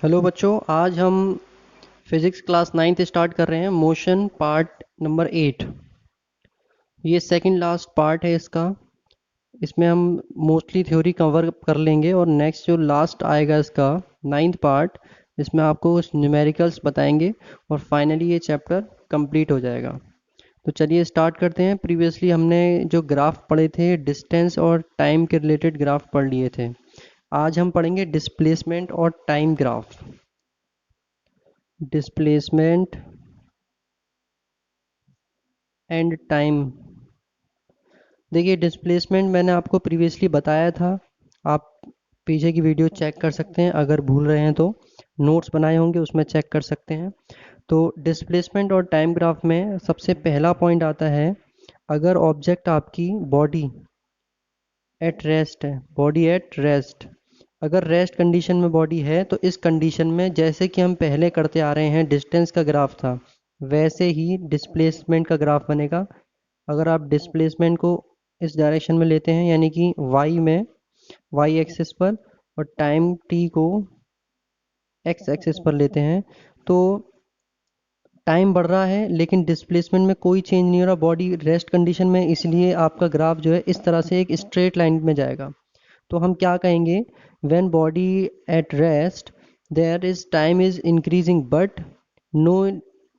Hello बच्चों, आज हम फिज़िक्स क्लास 9th स्टार्ट कर रहे हैं। Motion part number 8। ये सेकंड लास्ट पार्ट है इसका। इसमें हम मोस्टली थ्योरी कवर कर लेंगे और नेक्स्ट जो लास्ट आएगा इसका 9th पार्ट, इसमें आपको कुछ न्यूमेरिकल्स बताएंगे और फाइनली ये चैप्टर कंप्लीट हो जाएगा। तो चलिए स्टार्ट करते हैं। प्रीवियसली हमने जो ग्राफ पढ़े थे, डिस्टेंस और टाइम के रिलेटेड ग्राफ पढ़ लिए थे। आज हम पढ़ेंगे डिस्प्लेसमेंट और time graph. Displacement and time. देखिए, डिस्प्लेसमेंट मैंने आपको प्रीवियसली बताया था। आप पीछे की वीडियो चेक कर सकते हैं, अगर भूल रहे हैं तो नोट्स बनाए होंगे उसमें चेक कर सकते हैं। तो डिस्प्लेसमेंट और टाइम ग्राफ में सबसे पहला पॉइंट आता है, अगर ऑब्जेक्ट आपकी बॉडी एट रेस्ट है, बॉडी एट रेस्ट, अगर रेस्ट कंडीशन में बॉडी है तो इस कंडीशन में जैसे कि हम पहले करते आ रहे हैं, डिस्टेंस का ग्राफ था, वैसे ही डिस्प्लेसमेंट का ग्राफ बनेगा। अगर आप डिस्प्लेसमेंट को इस डायरेक्शन में लेते हैं, यानी कि वाई में, वाई एक्सिस पर, और टाइम टी को एक्स एक्सिस पर लेते हैं, तो टाइम बढ़ रहा है लेकिन डिस्प्लेसमेंट में कोई चेंज नहीं हो रहा, बॉडी रेस्ट कंडीशन में, इसलिए आपका ग्राफ जो है इस तरह से एक स्ट्रेट लाइन में जाएगा। तो हम क्या कहेंगे, when body at rest there is time is increasing but no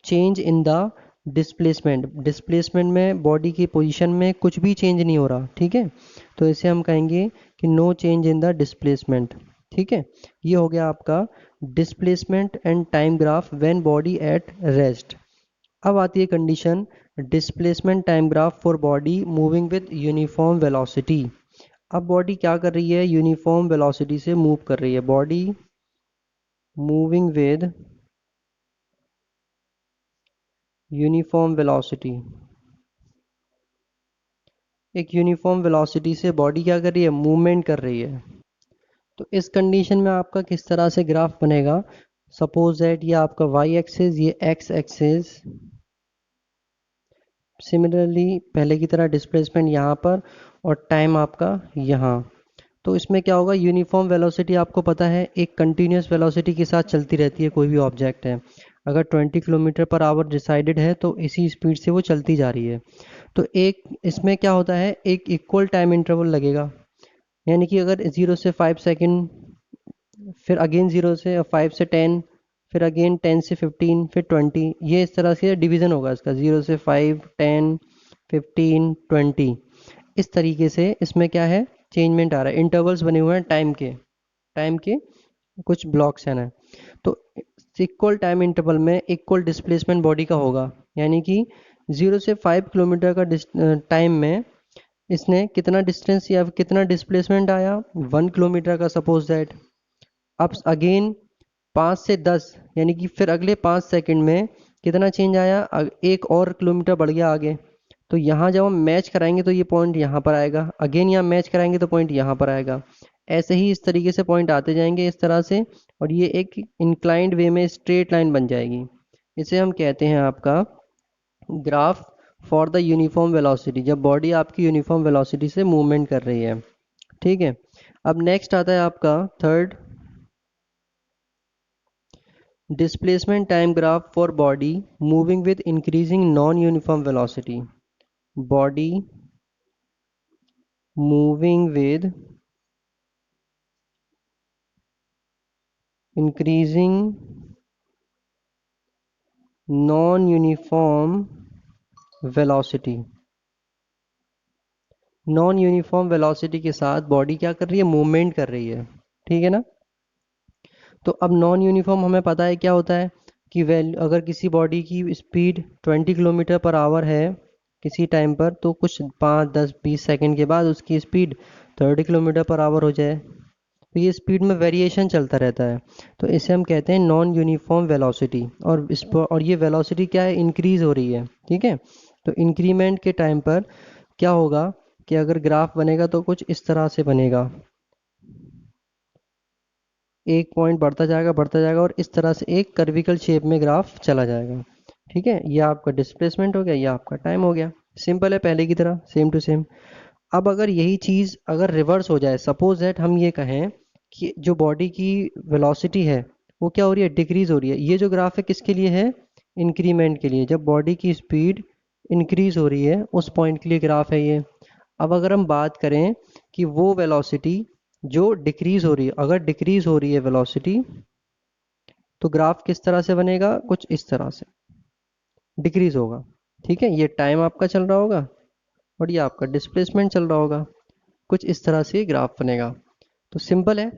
change in the displacement. Displacement में बॉडी की पोजीशन में कुछ भी चेंज नहीं हो रहा, ठीक है। तो इसे हम कहेंगे कि no change in the displacement, ठीक है। ये हो गया आपका displacement and time graph when body at rest. अब आती है condition displacement time graph for body moving with uniform velocity. अब बॉडी क्या कर रही है, यूनिफॉर्म वेलोसिटी से मूव कर रही है। Body moving with uniform velocity, एक यूनिफॉर्म वेलोसिटी से बॉडी क्या कर रही है, मूवमेंट कर रही है। तो इस कंडीशन में आपका किस तरह से ग्राफ बनेगा, सपोज दैट ये आपका वाई एक्सिस, ये एक्स एक्सिस, सिमिलरली पहले की तरह डिस्प्लेसमेंट यहाँ पर और टाइम आपका यहाँ। तो इसमें क्या होगा, यूनिफॉर्म वेलोसिटी आपको पता है एक कंटिन्यूस वेलोसिटी के साथ चलती रहती है। कोई भी ऑब्जेक्ट है अगर 20 किलोमीटर पर आवर डिसाइडेड है तो इसी स्पीड से वो चलती जा रही है। तो एक इसमें क्या होता है, एक इक्वल टाइम इंटरवल लगेगा, यानी कि अगर 0 से 5 सेकेंड, फिर अगेन 0 से 5 से 10, फिर अगेन 10 से 15, फिर 20, ये इस तरह से डिवीज़न होगा इसका, 0 से 5, 10, 15, 20। इस तरीके से इसमें क्या है, चेंजमेंट आ रहा है, इंटरवल्स बने हुए हैं टाइम के कुछ ब्लॉक्स हैं ना। तो इक्वल टाइम इंटरवल में इक्वल डिस्प्लेसमेंट बॉडी का होगा, यानी कि 0 से 5 किलोमीटर का टाइम में इसने कितना डिस्टेंस या कितना डिस्प्लेसमेंट आया, 1 किलोमीटर का सपोज दैट। अब अगेन 5 से 10, यानी कि फिर अगले 5 सेकंड में कितना चेंज आया, 1 और किलोमीटर बढ़ गया आगे। तो यहाँ जब हम मैच कराएंगे तो ये पॉइंट यहाँ पर आएगा, अगेन यहाँ मैच कराएंगे तो पॉइंट यहाँ पर आएगा। ऐसे ही इस तरीके से पॉइंट आते जाएंगे इस तरह से, और ये एक इंक्लाइंड वे में स्ट्रेट लाइन बन जाएगी। इसे हम कहते हैं आपका graph for the uniform velocity, जब बॉडी आपकी यूनिफॉर्म वेलोसिटी से मूवमेंट कर रही है, ठीक है। अब नेक्स्ट आता है आपका third, displacement time graph for body moving with increasing non-uniform velocity. Body moving with increasing non-uniform velocity, non uniform velocity के साथ बॉडी क्या कर रही है, मूवमेंट कर रही है, ठीक है ना। तो अब नॉन यूनिफॉर्म हमें पता है क्या होता है, कि वैल्यू अगर किसी बॉडी की स्पीड 20 किलोमीटर पर आवर है किसी टाइम पर, तो कुछ 5, 10, 20 सेकंड के बाद उसकी स्पीड 30 किलोमीटर पर आवर हो जाए, तो ये स्पीड में वेरिएशन चलता रहता है। तो इसे हम कहते हैं नॉन यूनिफॉर्म वेलोसिटी, और ये वेलोसिटी क्या है, इंक्रीज हो रही है, ठीक है। तो इंक्रीमेंट के टाइम पर क्या होगा, कि अगर ग्राफ बनेगा तो कुछ इस तरह से बनेगा, एक पॉइंट बढ़ता जाएगा और इस तरह से एक कर्विकल शेप में ग्राफ चला जाएगा, ठीक है। ये आपका डिस्प्लेसमेंट हो गया, ये आपका टाइम हो गया, सिंपल है पहले की तरह, सेम टू सेम। अब अगर यही चीज़ अगर रिवर्स हो जाए, सपोज दैट हम ये कहें कि जो बॉडी की वेलोसिटी है वो क्या हो रही है, डिक्रीज हो रही है। ये जो ग्राफ है किसके लिए है, इंक्रीमेंट के लिए, जब बॉडी की स्पीड इंक्रीज हो रही है उस पॉइंट के लिए ग्राफ है ये। अब अगर हम बात करें कि वो वेलोसिटी जो डिक्रीज हो रही है, अगर डिक्रीज हो रही है वेलोसिटी, तो ग्राफ किस तरह से बनेगा, कुछ इस तरह से डिक्रीज होगा। ठीक है, ये टाइम आपका चल रहा होगा और ये आपका डिस्प्लेसमेंट चल रहा होगा, कुछ इस तरह से ग्राफ बनेगा। तो सिंपल है,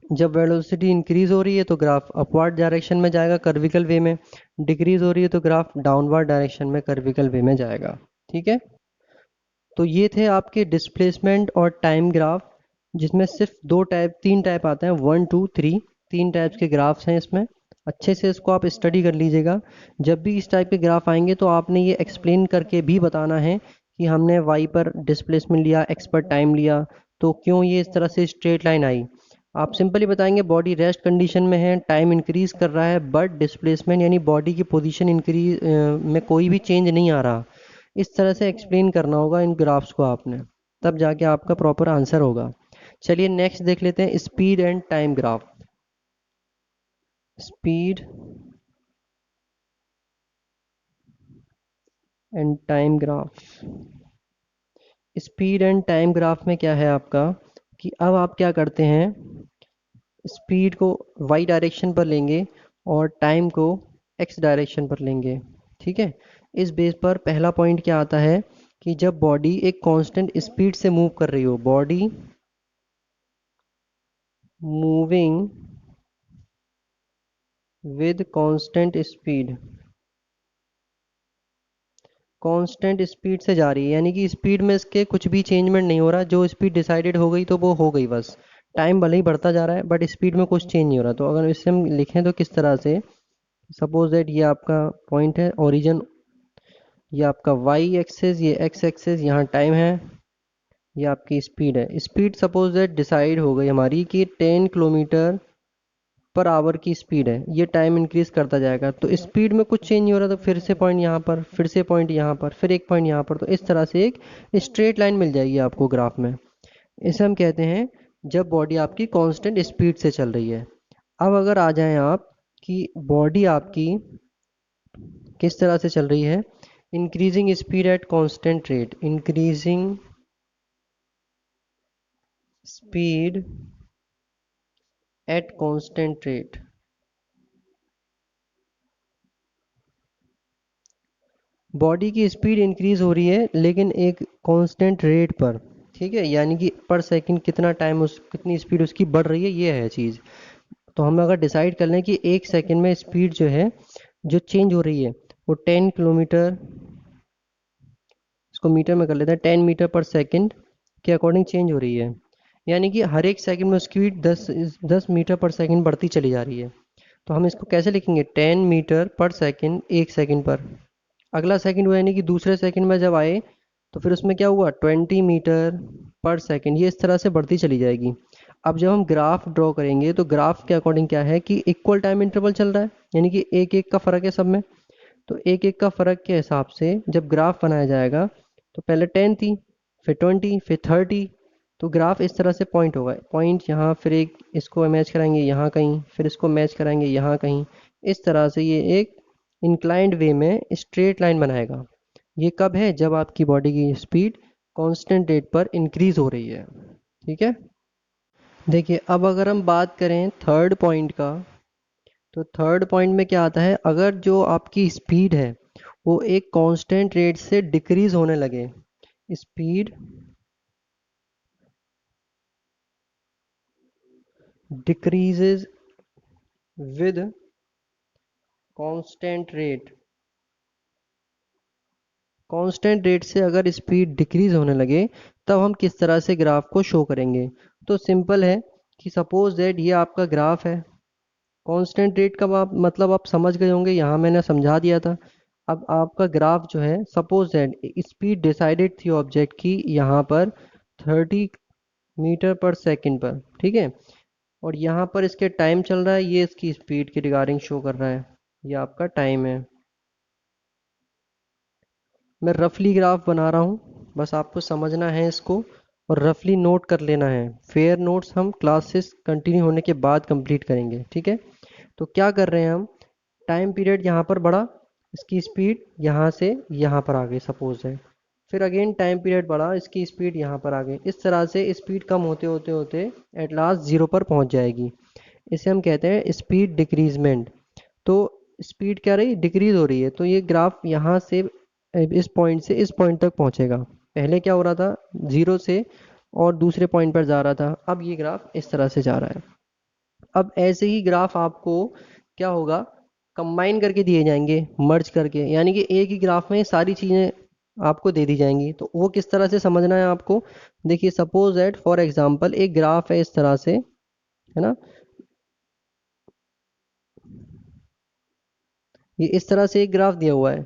जब वेलोसिटी इंक्रीज हो रही है तो ग्राफ अपवर्ड डायरेक्शन में जाएगा कर्विकल वे में, डिक्रीज हो रही है तो ग्राफ डाउनवर्ड डायरेक्शन में कर्विकल वे में जाएगा। ठीक है, तो ये थे आपके डिस्प्लेसमेंट और टाइम ग्राफ, जिसमें सिर्फ तीन टाइप आते हैं, 1 2 3, तीन टाइप्स के ग्राफ्स हैं इसमें। अच्छे से इसको आप स्टडी कर लीजिएगा। जब भी इस टाइप के ग्राफ आएंगे तो आपने ये एक्सप्लेन करके भी बताना है कि हमने वाई पर डिस्प्लेसमेंट लिया, एक्स पर टाइम लिया, तो क्यों ये इस तरह से स्ट्रेट लाइन आई। आप सिंपली बताएंगे बॉडी रेस्ट कंडीशन में है, टाइम इंक्रीज कर रहा है, बट डिस्प्लेसमेंट यानी बॉडी की पोजीशन इंक्रीज में कोई भी चेंज नहीं आ रहा। इस तरह से एक्सप्लेन करना होगा इन ग्राफ्स को आपने, तब जाके आपका प्रॉपर आंसर होगा। चलिए नेक्स्ट देख लेते हैं, speed and time graph. Speed and time graph. Speed and time graph में क्या है आपका कि अब आप क्या करते हैं, स्पीड को वाई डायरेक्शन पर लेंगे और टाइम को एक्स डायरेक्शन पर लेंगे। ठीक है, इस बेस पर पहला पॉइंट क्या आता है कि जब बॉडी एक कांस्टेंट स्पीड से मूव कर रही हो, body moving with constant speed, constant speed से जा रही है, यानी कि स्पीड में इसके कुछ भी चेंजमेंट नहीं हो रहा, जो स्पीड डिसाइडेड हो गई तो वो हो गई बस। टाइम भले ही बढ़ता जा रहा है बट स्पीड में कुछ चेंज नहीं हो रहा। तो अगर इससे हम लिखें तो किस तरह से, सपोज दैट ये आपका पॉइंट है ओरिजिन, ये आपका वाई एक्सेस, ये एक्स एक्सेस, यहाँ टाइम है, ये आपकी स्पीड है। स्पीड सपोज दैट डिसाइड हो गई हमारी कि 10 किलोमीटर पर आवर की स्पीड है, ये टाइम इंक्रीज करता जाएगा, तो स्पीड में कुछ चेंज नहीं हो रहा, तो फिर से पॉइंट यहाँ पर, फिर से पॉइंट यहाँ पर, फिर एक पॉइंट यहाँ पर, तो इस तरह से एक स्ट्रेट लाइन मिल जाएगी आपको ग्राफ में। इसे हम कहते हैं जब बॉडी आपकी कांस्टेंट स्पीड से चल रही है। अब अगर आ जाएं आप कि बॉडी आपकी किस तरह से चल रही है, increasing speed at constant rate, increasing speed at constant rate. Body की स्पीड इंक्रीज हो रही है लेकिन एक कांस्टेंट रेट पर। ठीक है, यानी कि पर सेकंड कितना टाइम उस कितनी स्पीड उसकी बढ़ रही है, ये है चीज़। तो हम अगर डिसाइड कर लें कि एक सेकंड में स्पीड जो है जो चेंज हो रही है वो 10 किलोमीटर, इसको मीटर में कर लेते हैं, 10 मीटर पर सेकंड के अकॉर्डिंग चेंज हो रही है, यानी कि हर एक सेकंड में उसकी स्पीड 10 मीटर पर सेकंड बढ़ती चली जा रही है। तो हम इसको कैसे लिखेंगे, 10 मीटर पर सेकंड एक सेकंड पर, अगला सेकंड हुआ यानी कि दूसरे सेकंड में जब आए तो फिर उसमें क्या हुआ, 20 मीटर पर सेकंड, ये इस तरह से बढ़ती चली जाएगी। अब जब हम ग्राफ ड्रॉ करेंगे तो ग्राफ के अकॉर्डिंग क्या है कि इक्वल टाइम इंटरवल चल रहा है, यानी कि एक एक का फ़र्क है सब में। तो एक एक का फ़र्क के हिसाब से जब ग्राफ बनाया जाएगा तो पहले 10 थी, फिर 20, फिर 30, तो ग्राफ इस तरह से पॉइंट होगा, पॉइंट यहाँ, फिर एक इसको मैच कराएंगे यहाँ कहीं, फिर इसको मैच कराएंगे यहाँ कहीं, इस तरह से ये एक इंक्लाइंड वे में स्ट्रेट लाइन बनाएगा। ये कब है, जब आपकी बॉडी की स्पीड कांस्टेंट रेट पर इंक्रीज हो रही है। ठीक है, देखिए अब अगर हम बात करें थर्ड पॉइंट का, तो थर्ड पॉइंट में क्या आता है, अगर जो आपकी स्पीड है वो एक कांस्टेंट रेट से डिक्रीज होने लगे, speed decreases with constant rate, constant rate से अगर स्पीड डिक्रीज होने लगे तब हम किस तरह से ग्राफ को शो करेंगे। तो सिंपल है कि सपोज दैट ये आपका ग्राफ है, कांस्टेंट रेट का आप मतलब आप समझ गए होंगे, यहाँ मैंने समझा दिया था। अब आपका ग्राफ जो है, सपोज दैट स्पीड डिसाइडेड थी ऑब्जेक्ट की यहाँ पर 30 मीटर पर सेकंड पर, ठीक है, और यहाँ पर इसके टाइम चल रहा है, ये इसकी स्पीड के रिगार्डिंग शो कर रहा है, ये आपका टाइम है। मैं रफली ग्राफ बना रहा हूँ, बस आपको समझना है इसको और रफली नोट कर लेना है। फेयर नोट्स हम क्लासेस कंटिन्यू होने के बाद कंप्लीट करेंगे, ठीक है। तो क्या कर रहे हैं हम, टाइम पीरियड यहाँ पर बढ़ा, इसकी स्पीड यहाँ से यहाँ पर आ गई सपोज है, फिर अगेन टाइम पीरियड बढ़ा, इसकी स्पीड यहाँ पर आ गई। इस तरह से स्पीड कम होते होते होते एट लास्ट ज़ीरो पर पहुँच जाएगी। इसे हम कहते हैं स्पीड डिक्रीजमेंट। तो स्पीड क्या रही, डिक्रीज हो रही है, तो ये ग्राफ यहाँ से इस पॉइंट से इस पॉइंट तक पहुँचेगा। पहले क्या हो रहा था, ज़ीरो से और दूसरे पॉइंट पर जा रहा था, अब ये ग्राफ इस तरह से जा रहा है। अब ऐसे ही ग्राफ आपको क्या होगा, कंबाइन करके दिए जाएंगे, मर्ज करके, यानी कि एक ही ग्राफ में सारी चीज़ें आपको दे दी जाएंगी। तो वो किस तरह से समझना है आपको, देखिए सपोज दैट फॉर एग्जांपल एक ग्राफ है इस तरह से, है ना, ये इस तरह से एक ग्राफ दिया हुआ है।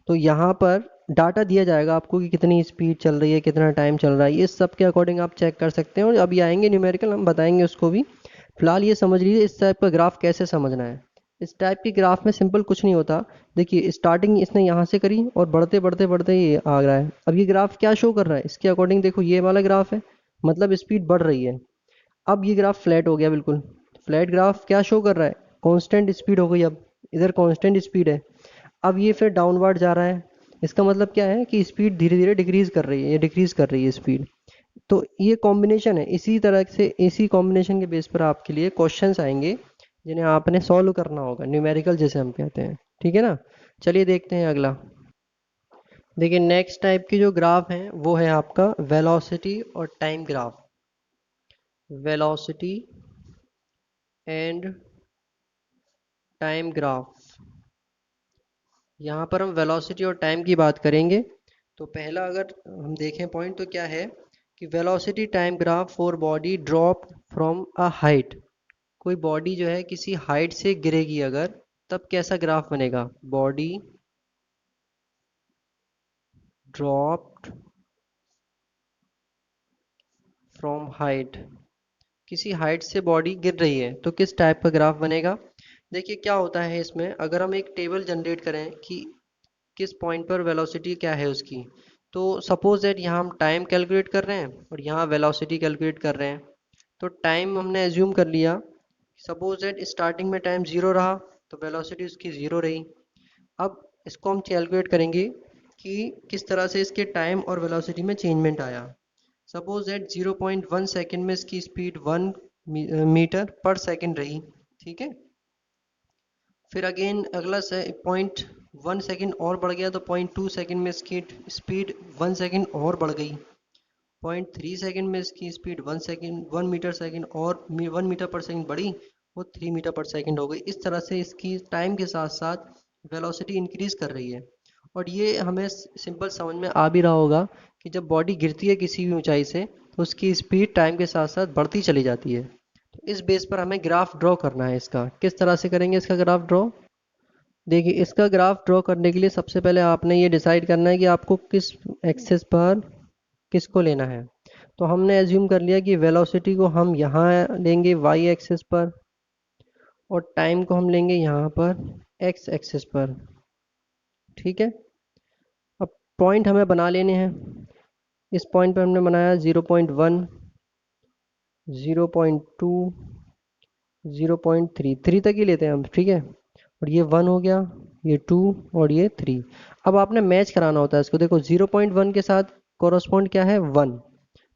तो यहाँ पर डाटा दिया जाएगा आपको कि कितनी स्पीड चल रही है, कितना टाइम चल रहा है, ये सब के अकॉर्डिंग आप चेक कर सकते हैं। और अभी आएंगे न्यूमेरिकल, हम बताएंगे उसको भी। फिलहाल ये समझ लीजिए इस टाइप का ग्राफ कैसे समझना है। इस टाइप की ग्राफ में सिंपल कुछ नहीं होता। देखिए स्टार्टिंग इसने यहाँ से करी और बढ़ते बढ़ते बढ़ते ये आ रहा है। अब ये ग्राफ क्या शो कर रहा है, इसके अकॉर्डिंग देखो ये वाला ग्राफ है, मतलब स्पीड बढ़ रही है। अब ये ग्राफ फ्लैट हो गया, बिल्कुल फ्लैट ग्राफ क्या शो कर रहा है, कांस्टेंट स्पीड हो गई। अब इधर कांस्टेंट स्पीड है, अब ये फिर डाउनवर्ड जा रहा है। इसका मतलब क्या है कि स्पीड धीरे धीरे डिक्रीज कर रही है, ये डिक्रीज कर रही है स्पीड। तो ये कॉम्बिनेशन है, इसी तरह से इसी कॉम्बिनेशन के बेस पर आपके लिए क्वेश्चंस आएंगे जिन्हें आपने सॉल्व करना होगा, न्यूमेरिकल जैसे हम कहते हैं। ठीक है ना, चलिए देखते हैं अगला। देखिए नेक्स्ट टाइप की जो ग्राफ है वो है आपका वेलोसिटी और time graph. Velocity and time graph, यहाँ पर हम वेलोसिटी और टाइम की बात करेंगे। तो पहला अगर हम देखें पॉइंट तो क्या है कि velocity time graph for body drop from a height. कोई बॉडी जो है किसी हाइट से गिरेगी अगर, तब कैसा ग्राफ बनेगा, बॉडी ड्रॉप्ड फ्रॉम हाइट, किसी हाइट से बॉडी गिर रही है तो किस टाइप का ग्राफ बनेगा। देखिए क्या होता है इसमें, अगर हम एक टेबल जनरेट करें कि किस पॉइंट पर वेलोसिटी क्या है उसकी, तो सपोज दैट यहाँ हम टाइम कैलकुलेट कर रहे हैं और यहाँ वेलोसिटी कैलकुलेट कर रहे हैं। तो टाइम हमने एज्यूम कर लिया, सपोज दैट स्टार्टिंग में टाइम ज़ीरो रहा तो वेलोसिटी उसकी ज़ीरो रही। अब इसको हम कैलकुलेट करेंगे कि किस तरह से इसके टाइम और वेलोसिटी में चेंजमेंट आया। सपोज दैट 0.1 सेकेंड में इसकी स्पीड 1 मीटर पर सेकेंड रही। ठीक है, फिर अगेन अगला से 0.1 सेकेंड और बढ़ गया तो 0.2 सेकेंड में इसकी स्पीड 1 सेकेंड और बढ़ गई। 0.3 सेकेंड में इसकी स्पीड 1 मीटर सेकेंड और 1 मीटर पर सेकेंड बढ़ी, वो 3 मीटर पर सेकेंड हो गई। इस तरह से इसकी टाइम के साथ साथ वेलोसिटी इंक्रीज कर रही है। और ये हमें सिंपल समझ में आ भी रहा होगा कि जब बॉडी गिरती है किसी भी ऊंचाई से तो उसकी स्पीड टाइम के साथ साथ बढ़ती चली जाती है। तो इस बेस पर हमें ग्राफ ड्रॉ करना है इसका। किस तरह से करेंगे इसका ग्राफ ड्रॉ, देखिए इसका ग्राफ ड्रॉ करने के लिए सबसे पहले आपने ये डिसाइड करना है कि आपको किस एक्सिस पर किसको लेना है। तो हमने एज्यूम कर लिया कि वेलोसिटी को हम यहाँ लेंगे वाई एक्सिस पर और टाइम को हम लेंगे यहाँ पर एक्स एक्सिस पर। ठीक है, अब पॉइंट हमें बना लेने हैं। इस पॉइंट पर हमने बनाया 0.1, 0.2, 0.3, 3 तक ही लेते हैं हम। ठीक है, और ये 1 हो गया, ये 2 और ये 3। अब आपने मैच कराना होता है इसको। देखो 0.1 के साथ कॉरस्पॉन्ड क्या है, 1।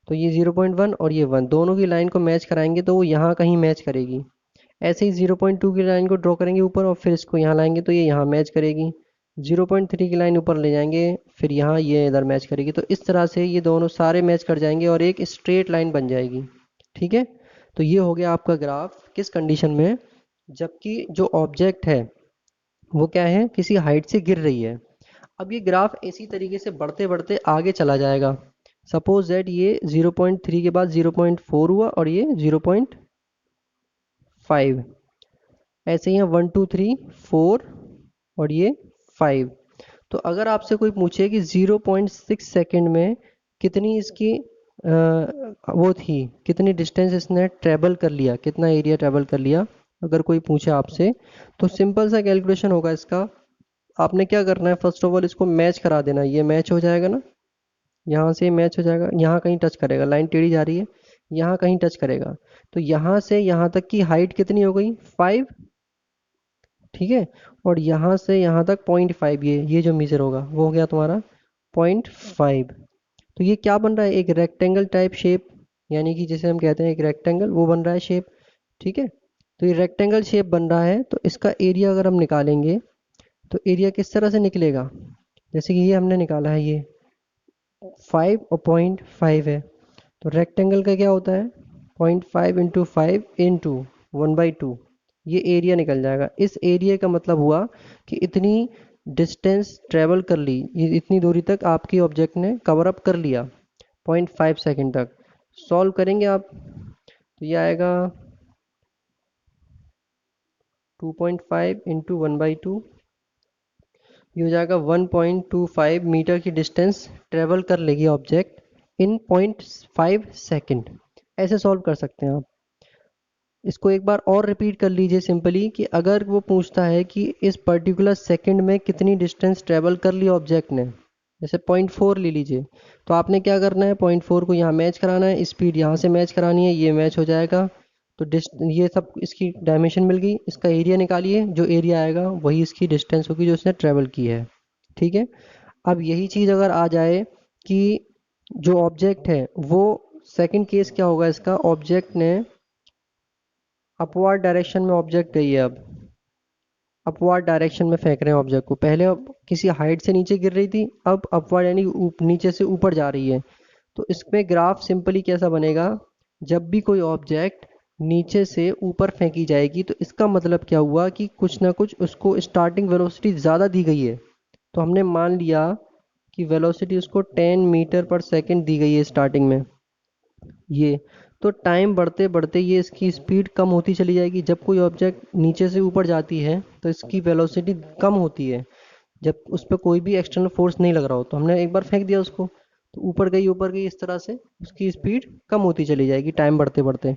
तो ये 0.1 और ये 1 दोनों की लाइन को मैच कराएंगे तो वो यहाँ कहीं मैच करेगी। ऐसे ही 0.2 की लाइन को ड्रॉ करेंगे ऊपर और फिर इसको यहाँ लाएंगे तो ये यहाँ मैच करेगी। 0.3 की लाइन ऊपर ले जाएंगे, फिर यहाँ ये इधर मैच करेगी। तो इस तरह से ये दोनों सारे मैच कर जाएंगे और एक स्ट्रेट लाइन बन जाएगी। ठीक है, तो ये हो गया आपका ग्राफ किस कंडीशन में, जबकि जो ऑब्जेक्ट है वो क्या है, किसी हाइट से गिर रही है। अब ये ग्राफ इसी तरीके से बढ़ते बढ़ते आगे चला जाएगा। सपोज दैट ये 0.3 के बाद 0.4 हुआ और ये 0.5, ऐसे ही 1 2 3 4 और ये 5। तो अगर आपसे कोई पूछे कि 0.6 सेकेंड में कितनी इसकी वो थी, कितनी डिस्टेंस इसने ट्रेवल कर लिया, कितना एरिया ट्रेवल कर लिया, अगर कोई पूछे आपसे, तो सिंपल सा कैलकुलेशन होगा इसका। आपने क्या करना है, फर्स्ट ऑफ ऑल इसको मैच करा देना। ये मैच हो जाएगा ना, यहाँ से मैच हो जाएगा, यहाँ कहीं टच करेगा, लाइन टेढ़ी जा रही है, यहाँ कहीं टच करेगा। तो यहाँ से यहाँ तक की हाइट कितनी हो गई, 5। ठीक है। और यहाँ से यहाँ तक 0.5, ये जो मीजर होगा वो हो गया तुम्हारा 0.5। तो ये क्या बन रहा है, एक रेक्टेंगल टाइप शेप, यानी कि जैसे हम कहते हैं एक रेक्टेंगल वो बन रहा है शेप। ठीक है। तो ये रेक्टेंगल शेप बन रहा है, तो इसका एरिया अगर हम निकालेंगे तो एरिया किस तरह से निकलेगा, जैसे कि ये हमने निकाला है, ये 5 और 0.5 है। तो रेक्टेंगल का क्या होता है, 0.5 इंटू 5 इंटू 1/2, ये एरिया निकल जाएगा। इस एरिया का मतलब हुआ कि इतनी डिस्टेंस ट्रेवल कर ली, ये इतनी दूरी तक आपकी ऑब्जेक्ट ने कवर अप कर लिया 0.5 सेकेंड तक। सॉल्व करेंगे आप तो ये आएगा 2.5 इंटू 1/2, ये हो जाएगा 1.25 मीटर की डिस्टेंस ट्रेवल कर लेगी ऑब्जेक्ट इन 0.5 सेकेंड। ऐसे सॉल्व कर सकते हैं आप। इसको एक बार और रिपीट कर लीजिए सिंपली, कि अगर वो पूछता है कि इस पर्टिकुलर सेकंड में कितनी डिस्टेंस ट्रेवल कर ली ऑब्जेक्ट ने, जैसे 0.4 ले लीजिए, तो आपने क्या करना है, 0.4 को यहाँ मैच कराना है, स्पीड यहाँ से मैच करानी है, ये मैच हो जाएगा। तो ये सब इसकी डायमेंशन मिल गई, इसका एरिया निकालिए, जो एरिया आएगा वही इसकी डिस्टेंस होगी जो इसने ट्रेवल की है। ठीक है। अब यही चीज़ अगर आ जाए कि जो ऑब्जेक्ट है वो, सेकंड केस क्या होगा इसका, ऑब्जेक्ट ने अपवर्ड डायरेक्शन में ऑब्जेक्ट गई है, अब अपवर्ड डायरेक्शन में फेंक रहे हैं ऑब्जेक्ट को, पहले अब किसी हाइट से नीचे गिर रही थी, अब अपवर्ड यानी नीचे से ऊपर जा रही है। तो इसमें ग्राफ सिंपली कैसा बनेगा, जब भी कोई ऑब्जेक्ट नीचे से ऊपर फेंकी जाएगी तो इसका मतलब क्या हुआ कि कुछ ना कुछ उसको स्टार्टिंग वेलोसिटी ज़्यादा दी गई है। तो हमने मान लिया कि वेलोसिटी उसको 10 मीटर पर सेकंड दी गई है स्टार्टिंग में, ये तो टाइम बढ़ते बढ़ते ये इसकी स्पीड कम होती चली जाएगी। जब कोई ऑब्जेक्ट नीचे से ऊपर जाती है तो इसकी वेलोसिटी कम होती है, जब उस पर कोई भी एक्सटर्नल फोर्स नहीं लग रहा हो। तो हमने एक बार फेंक दिया उसको, तो ऊपर गई, इस तरह से उसकी स्पीड कम होती चली जाएगी टाइम बढ़ते बढ़ते।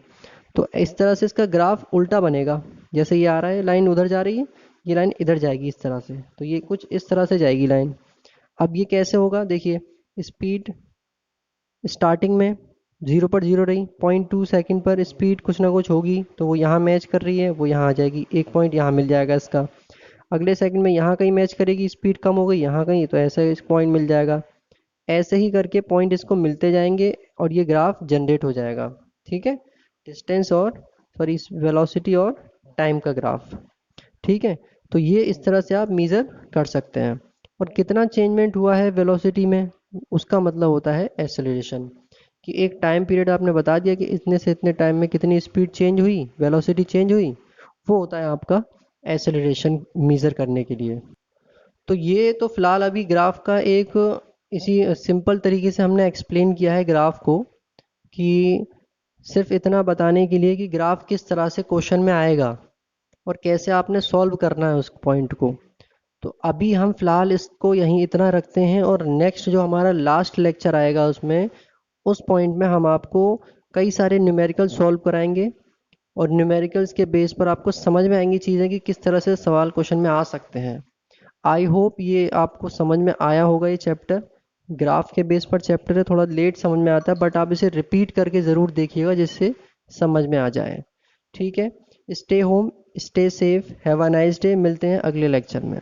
तो इस तरह से इसका ग्राफ उल्टा बनेगा, जैसे ये आ रहा है लाइन उधर जा रही है, ये लाइन इधर जाएगी इस तरह से, तो ये कुछ इस तरह से जाएगी लाइन। अब ये कैसे होगा, देखिए स्पीड स्टार्टिंग में 0 पर 0 रही, 0.2 सेकंड पर स्पीड कुछ ना कुछ होगी, तो वो यहाँ मैच कर रही है, वो यहाँ आ जाएगी, एक पॉइंट यहाँ मिल जाएगा इसका। अगले सेकंड में यहाँ कहीं मैच करेगी, स्पीड कम हो गई यहाँ कहीं, तो ऐसे इस पॉइंट मिल जाएगा। ऐसे ही करके पॉइंट इसको मिलते जाएंगे और ये ग्राफ जनरेट हो जाएगा। ठीक है, डिस्टेंस और सॉरी वेलोसिटी और टाइम का ग्राफ। ठीक है। तो ये इस तरह से आप मेज़र कर सकते हैं। और कितना चेंजमेंट हुआ है वेलोसिटी में, उसका मतलब होता है एक्सेलरेशन, कि एक टाइम पीरियड आपने बता दिया कि इतने से इतने टाइम में कितनी स्पीड चेंज हुई, वेलोसिटी चेंज हुई, वो होता है आपका एक्सेलरेशन मेज़र करने के लिए। तो ये तो फिलहाल अभी ग्राफ का एक इसी सिंपल तरीके से हमने एक्सप्लेन किया है ग्राफ को, कि सिर्फ इतना बताने के लिए कि ग्राफ किस तरह से क्वेश्चन में आएगा और कैसे आपने सॉल्व करना है उस पॉइंट को। तो अभी हम फिलहाल इसको यहीं इतना रखते हैं, और नेक्स्ट जो हमारा लास्ट लेक्चर आएगा उसमें, उस पॉइंट में हम आपको कई सारे न्यूमेरिकल सॉल्व कराएंगे, और न्यूमेरिकल्स के बेस पर आपको समझ में आएंगी चीज़ें कि किस तरह से सवाल क्वेश्चन में आ सकते हैं। आई होप ये आपको समझ में आया होगा। ये चैप्टर ग्राफ के बेस पर चैप्टर है, थोड़ा लेट समझ में आता है, बट आप इसे रिपीट करके ज़रूर देखिएगा जिससे समझ में आ जाए। ठीक है, stay home, stay safe, have a nice day. मिलते हैं अगले लेक्चर में।